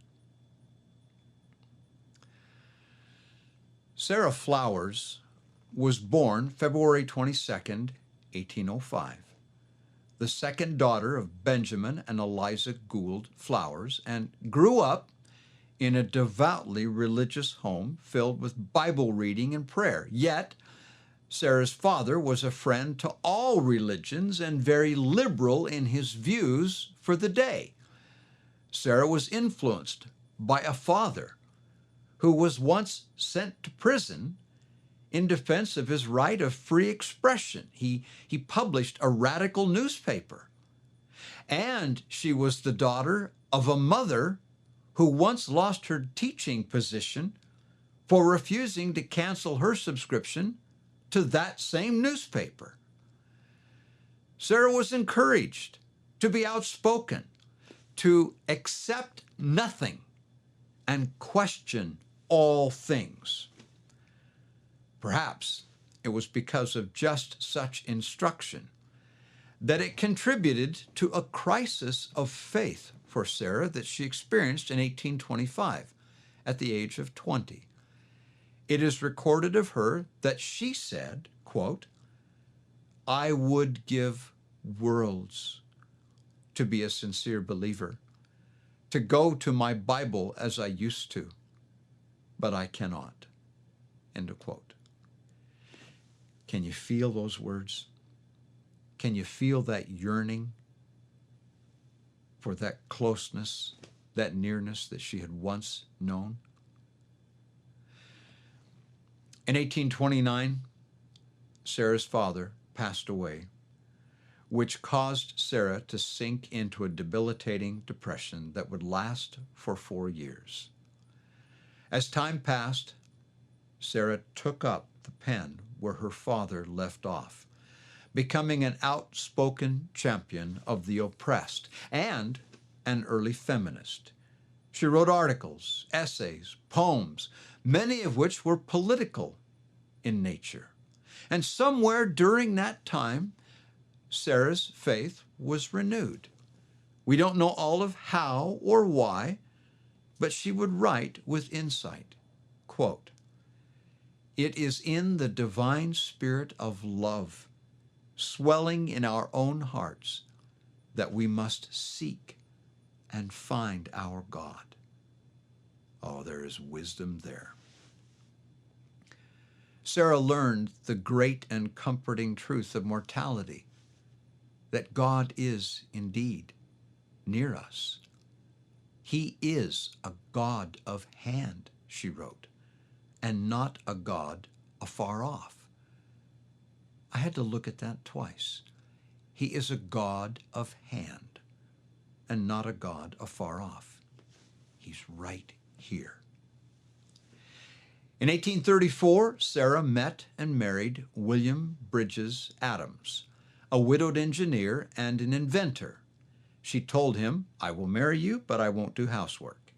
Sarah Flowers was born February 22nd, 1805, the second daughter of Benjamin and Eliza Gould Flowers, and grew up in a devoutly religious home filled with Bible reading and prayer. Yet, Sarah's father was a friend to all religions and very liberal in his views for the day. Sarah was influenced by a father who was once sent to prison in defense of his right of free expression. He published a radical newspaper. And she was the daughter of a mother who once lost her teaching position for refusing to cancel her subscription to that same newspaper. Sarah was encouraged to be outspoken, to accept nothing and question all things. Perhaps it was because of just such instruction that it contributed to a crisis of faith for Sarah that she experienced in 1825 at the age of 20. It is recorded of her that she said, quote, I would give worlds to be a sincere believer, to go to my Bible as I used to, but I cannot, end of quote. Can you feel those words? Can you feel that yearning for that closeness, that nearness that she had once known? In 1829, Sarah's father passed away, which caused Sarah to sink into a debilitating depression that would last for 4 years. As time passed, Sarah took up the pen where her father left off, becoming an outspoken champion of the oppressed and an early feminist. She wrote articles, essays, poems, many of which were political in nature. And somewhere during that time, Sarah's faith was renewed. We don't know all of how or why, but she would write with insight, quote, "It is in the divine spirit of love, swelling in our own hearts, that we must seek and find our God." Oh, there is wisdom there. Sarah learned the great and comforting truth of mortality, that God is indeed near us. He is a God of hand, she wrote, and not a God afar off. I had to look at that twice. He is a God of hand and not a God afar off. He's right here. In 1834, Sarah met and married William Bridges Adams, a widowed engineer and an inventor. She told him, "I will marry you, but I won't do housework."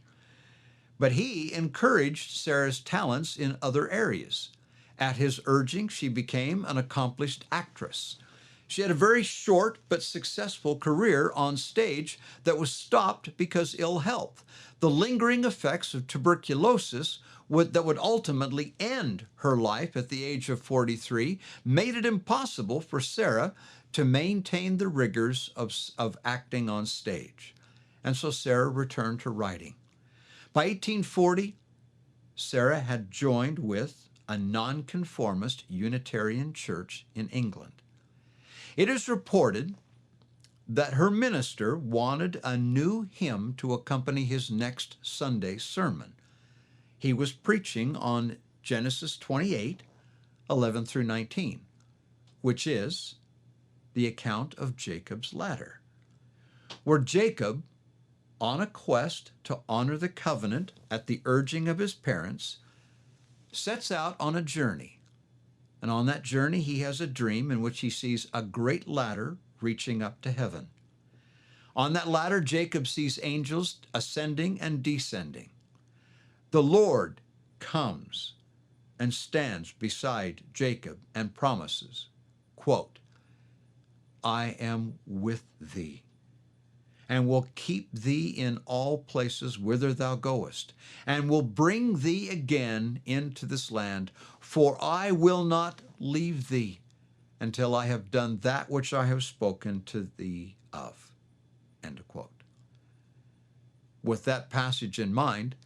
But he encouraged Sarah's talents in other areas. At his urging, she became an accomplished actress. She had a very short but successful career on stage that was stopped because ill health. The lingering effects of tuberculosis that would ultimately end her life at the age of 43 made it impossible for Sarah to maintain the rigors of acting on stage. And so Sarah returned to writing. By 1840, Sarah had joined with a nonconformist Unitarian church in England. It is reported that her minister wanted a new hymn to accompany his next Sunday sermon. He was preaching on Genesis 28, 11 through 19, which is the account of Jacob's ladder, where Jacob, on a quest to honor the covenant at the urging of his parents, sets out on a journey. And on that journey, he has a dream in which he sees a great ladder reaching up to heaven. On that ladder, Jacob sees angels ascending and descending. The Lord comes and stands beside Jacob and promises, quote, "I am with thee, and will keep thee in all places whither thou goest, and will bring thee again into this land, for I will not leave thee until I have done that which I have spoken to thee of." End quote. With that passage in mind,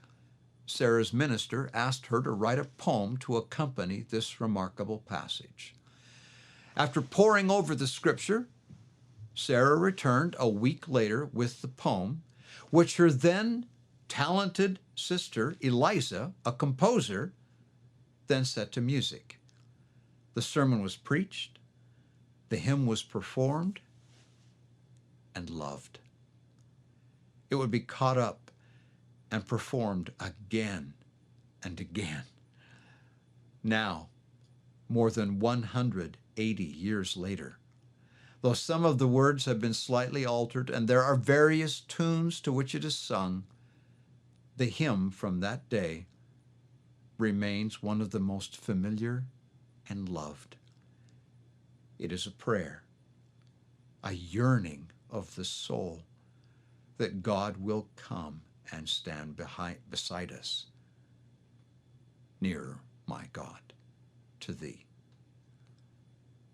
Sarah's minister asked her to write a poem to accompany this remarkable passage. After poring over the scripture, Sarah returned a week later with the poem, which her then talented sister, Eliza, a composer, then set to music. The sermon was preached, the hymn was performed, and loved. It would be caught up and performed again and again. Now, more than 180 years later, though some of the words have been slightly altered and there are various tunes to which it is sung, the hymn from that day remains one of the most familiar and loved. It is a prayer, a yearning of the soul that God will come and stand beside us. Nearer, my God, to thee.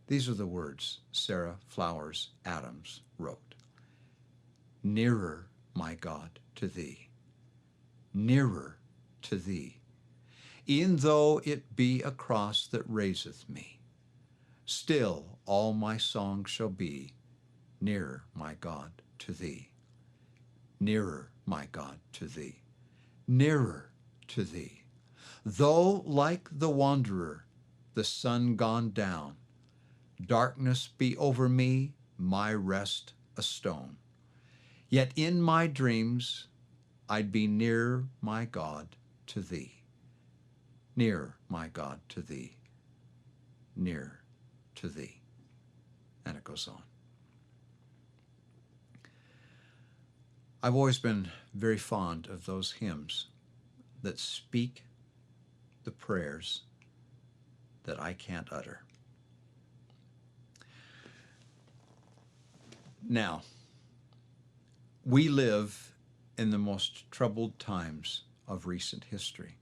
These are the words Sarah Flowers Adams wrote. Nearer, my God, to thee. Nearer to thee. E'en though it be a cross that raiseth me, still all my song shall be, nearer, my God, to thee. Nearer, my God, to thee. Nearer to thee. Though, like the wanderer, the sun gone down, darkness be over me, my rest a stone. Yet in my dreams I'd be near my God to thee. Near my God to thee. Near to thee. And it goes on. I've always been very fond of those hymns that speak the prayers that I can't utter. Now, we live in the most troubled times of recent history.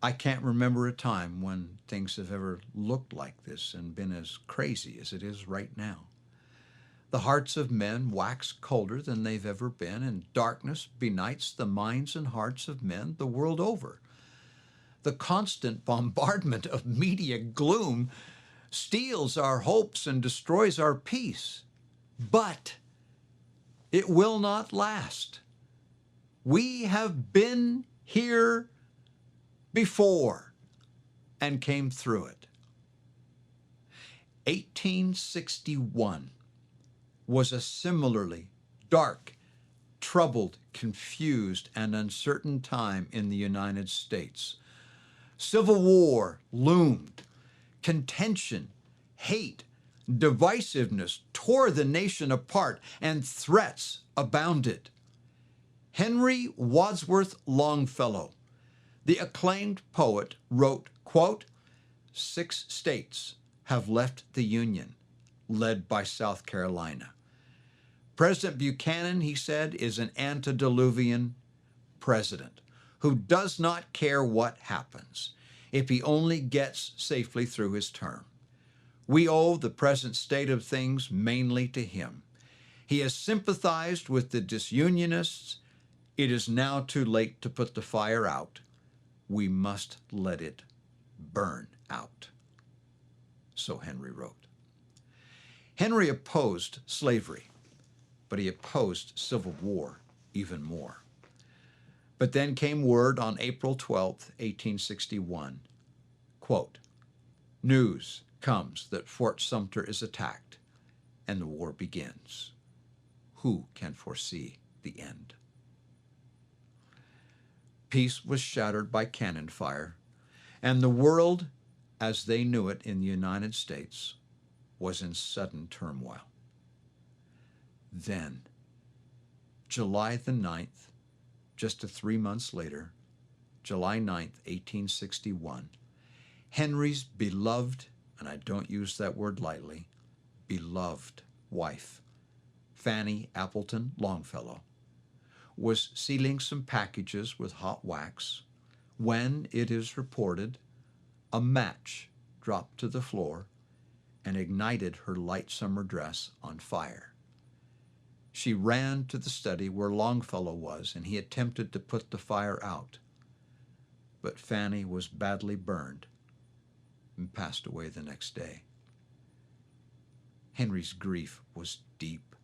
I can't remember a time when things have ever looked like this and been as crazy as it is right now. The hearts of men wax colder than they've ever been, and darkness benights the minds and hearts of men the world over. The constant bombardment of media gloom steals our hopes and destroys our peace. But it will not last. We have been here before and came through it. 1861 was a similarly dark, troubled, confused, and uncertain time in the United States. Civil war loomed. Contention, hate, divisiveness tore the nation apart, and threats abounded. Henry Wadsworth Longfellow, the acclaimed poet, wrote, quote, "6 states have left the Union, led by South Carolina. President Buchanan," he said, "is an antediluvian president who does not care what happens if he only gets safely through his term. We owe the present state of things mainly to him. He has sympathized with the disunionists. It is now too late to put the fire out. We must let it burn out." So Henry wrote. Henry opposed slavery, but he opposed civil war even more. But then came word on April 12th, 1861, quote, "News comes that Fort Sumter is attacked, and the war begins. Who can foresee the end?" Peace was shattered by cannon fire, and the world, as they knew it in the United States, was in sudden turmoil. Then, July the 9th, just 3 months later, July 9th, 1861, Henry's beloved, and I don't use that word lightly, beloved wife, Fanny Appleton Longfellow, was sealing some packages with hot wax when, it is reported, a match dropped to the floor and ignited her light summer dress on fire. She ran to the study where Longfellow was, and he attempted to put the fire out. But Fanny was badly burned and passed away the next day. Henry's grief was deep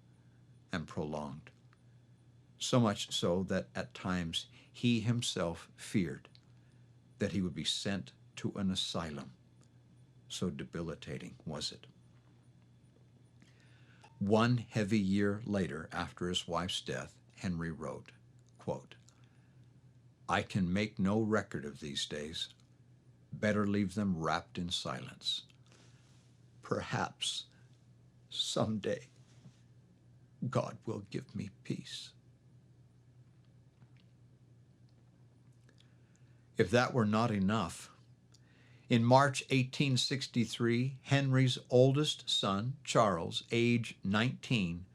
and prolonged, so much so that at times he himself feared that he would be sent to an asylum. So debilitating was it. One heavy year later, after his wife's death, Henry wrote, quote, "I can make no record of these days. Better leave them wrapped in silence. Perhaps someday God will give me peace." If that were not enough, in March 1863, Henry's oldest son, Charles, age 19,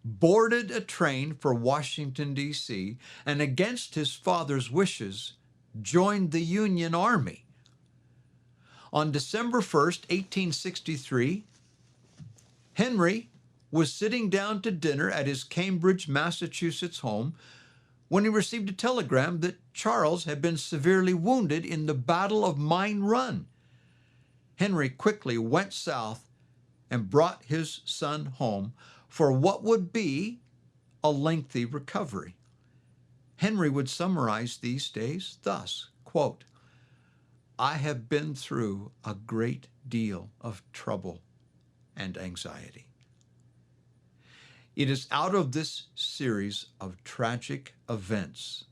boarded a train for Washington, D.C., and against his father's wishes, joined the Union Army. On December 1st, 1863, Henry was sitting down to dinner at his Cambridge, Massachusetts home when he received a telegram that Charles had been severely wounded in the Battle of Mine Run. Henry quickly went south and brought his son home for what would be a lengthy recovery. Henry would summarize these days thus, quote, "I have been through a great deal of trouble and anxiety. It is out of this series of tragic events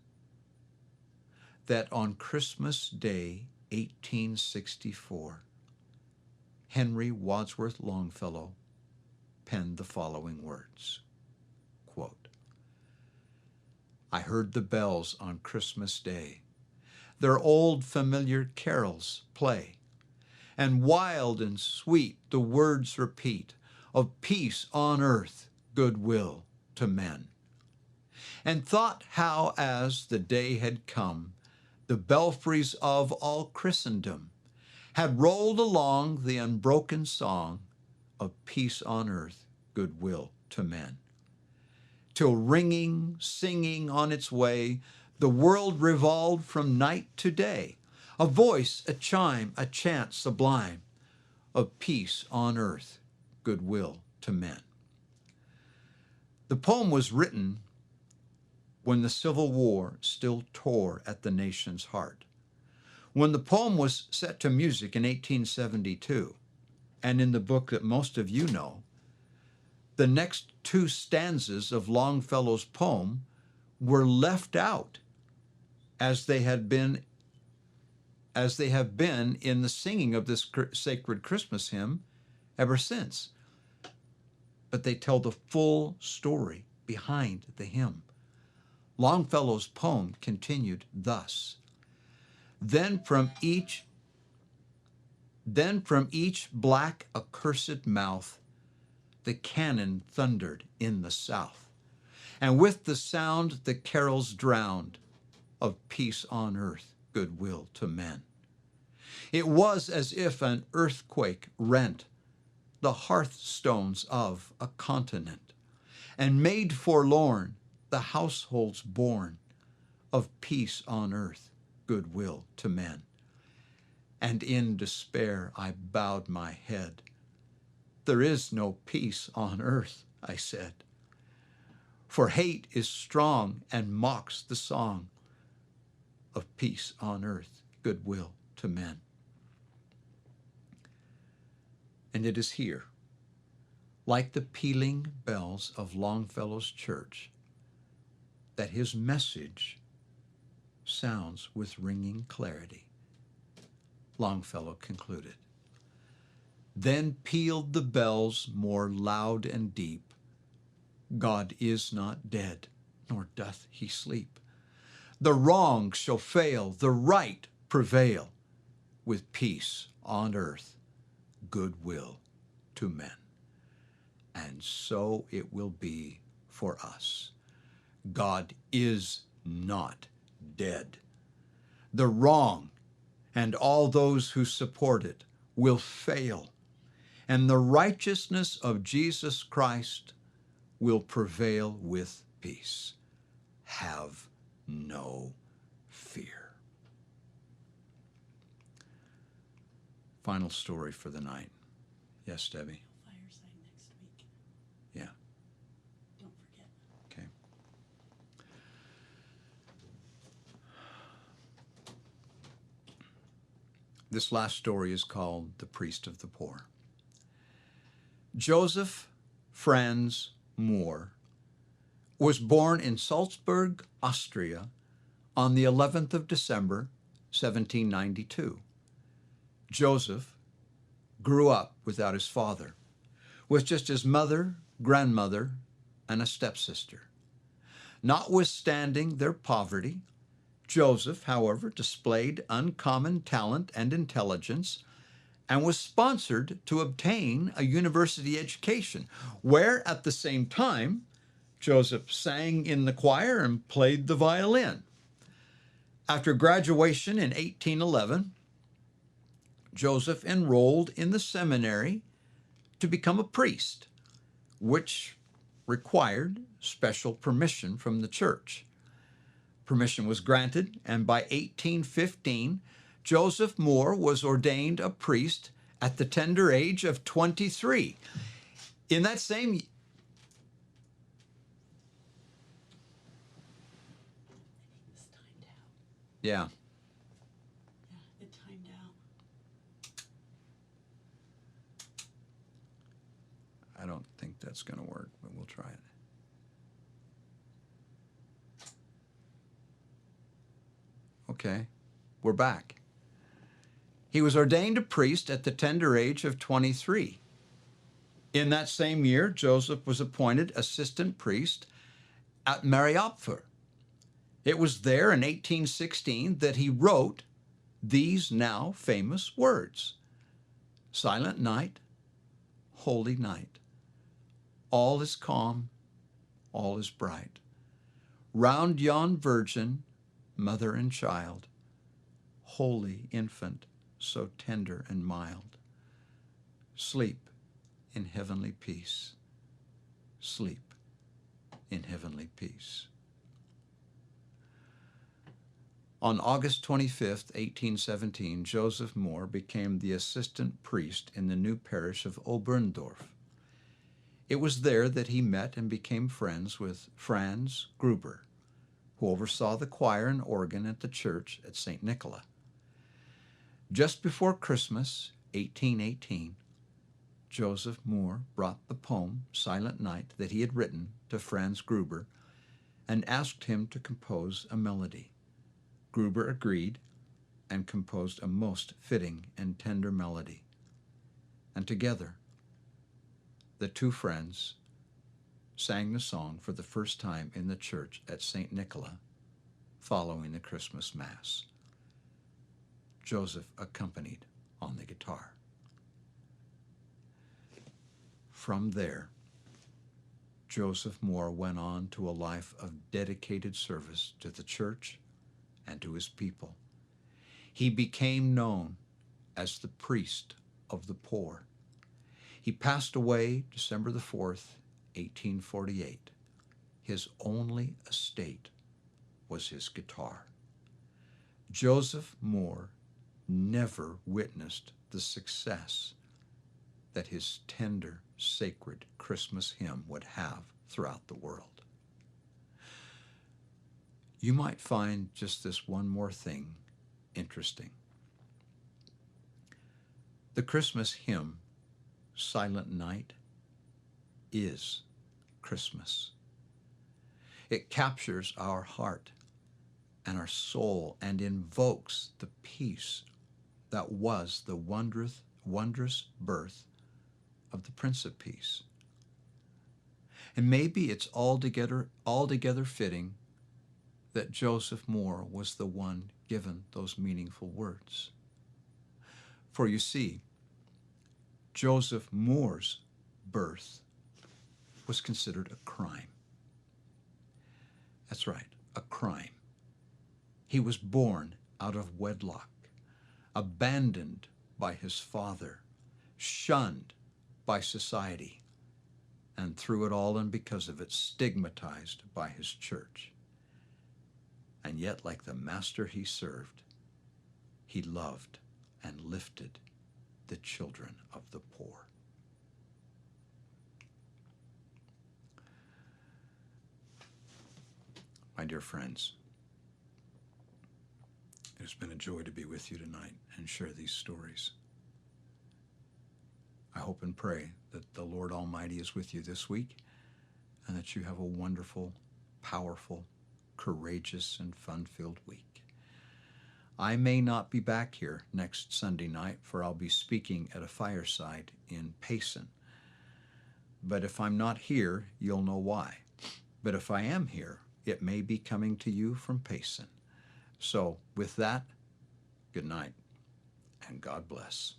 that on Christmas Day, 1864, Henry Wadsworth Longfellow penned the following words, quote, "I heard the bells on Christmas Day, their old familiar carols play, and wild and sweet the words repeat of peace on earth, goodwill to men. And thought how as the day had come, the belfries of all Christendom had rolled along the unbroken song of peace on earth, goodwill to men. Till ringing, singing on its way, the world revolved from night to day, a voice, a chime, a chant sublime of peace on earth, goodwill to men." The poem was written when the Civil War still tore at the nation's heart. When the poem was set to music in 1872, and in the book that most of you know, the next two stanzas of Longfellow's poem were left out as they have been in the singing of this sacred Christmas hymn ever since. But they tell the full story behind the hymn. Longfellow's poem continued thus: Then from each black accursed mouth the cannon thundered in the south, and with the sound the carols drowned of peace on earth, goodwill to men. It was as if an earthquake rent the hearthstones of a continent, and made forlorn the households born of peace on earth, goodwill to men. And in despair I bowed my head. There is no peace on earth, I said, for hate is strong and mocks the song of peace on earth, goodwill to men. And it is here, like the pealing bells of Longfellow's church, that his message sounds with ringing clarity. Longfellow concluded, "Then pealed the bells more loud and deep. God is not dead, nor doth he sleep. The wrong shall fail, the right prevail, with peace on earth, goodwill to men." And so it will be for us. God is not dead. The wrong and all those who support it will fail, and the righteousness of Jesus Christ will prevail with peace. Have no fear. Final story for the night. Yes, Debbie? Fireside next week. Yeah. Don't forget. Okay. This last story is called The Priest of the Poor. Joseph Franz Mohr was born in Salzburg, Austria, on the 11th of December, 1792. Joseph grew up without his father, with just his mother, grandmother, and a stepsister. Notwithstanding their poverty, Joseph, however, displayed uncommon talent and intelligence and was sponsored to obtain a university education, where at the same time, Joseph sang in the choir and played the violin. After graduation in 1811, Joseph enrolled in the seminary to become a priest, which required special permission from the church. Permission was granted, and by 1815, Joseph Mohr was ordained a priest at the tender age of 23. In that same This timed out. Yeah. Yeah, it timed out. I don't think that's going to work, but we'll try it. Okay, we're back. He was ordained a priest at the tender age of 23. In that same year, Joseph was appointed assistant priest at Mariapur. It was there in 1816 that he wrote these now famous words: "Silent night, holy night, all is calm, all is bright. Round yon virgin, mother and child, holy infant, so tender and mild. Sleep in heavenly peace, sleep in heavenly peace." On August 25th, 1817, Joseph Moore became the assistant priest in the new parish of Oberndorf. It was there that he met and became friends with Franz Gruber, who oversaw the choir and organ at the church at St. Nicholas. Just before Christmas, 1818, Joseph Moore brought the poem, Silent Night, that he had written to Franz Gruber and asked him to compose a melody. Gruber agreed and composed a most fitting and tender melody. And together, the two friends sang the song for the first time in the church at St. Nicholas following the Christmas Mass. Joseph accompanied on the guitar. From there, Joseph Moore went on to a life of dedicated service to the church and to his people. He became known as the priest of the poor. He passed away December the 4th, 1848. His only estate was his guitar. Joseph Moore never witnessed the success that his tender, sacred Christmas hymn would have throughout the world. You might find just this one more thing interesting. The Christmas hymn, Silent Night, is Christmas. It captures our heart and our soul and invokes the peace that was the wondrous birth of the Prince of Peace. And maybe it's altogether fitting that Joseph Moore was the one given those meaningful words. For you see, Joseph Moore's birth was considered a crime. That's right, a crime. He was born out of wedlock, abandoned by his father, shunned by society, and through it all and because of it, stigmatized by his church. And yet, like the master he served, he loved and lifted the children of the poor. My dear friends, it has been a joy to be with you tonight and share these stories. I hope and pray that the Lord Almighty is with you this week and that you have a wonderful, powerful, courageous, and fun-filled week. I may not be back here next Sunday night, for I'll be speaking at a fireside in Payson. But if I'm not here, you'll know why. But if I am here, it may be coming to you from Payson. So with that, good night and God bless.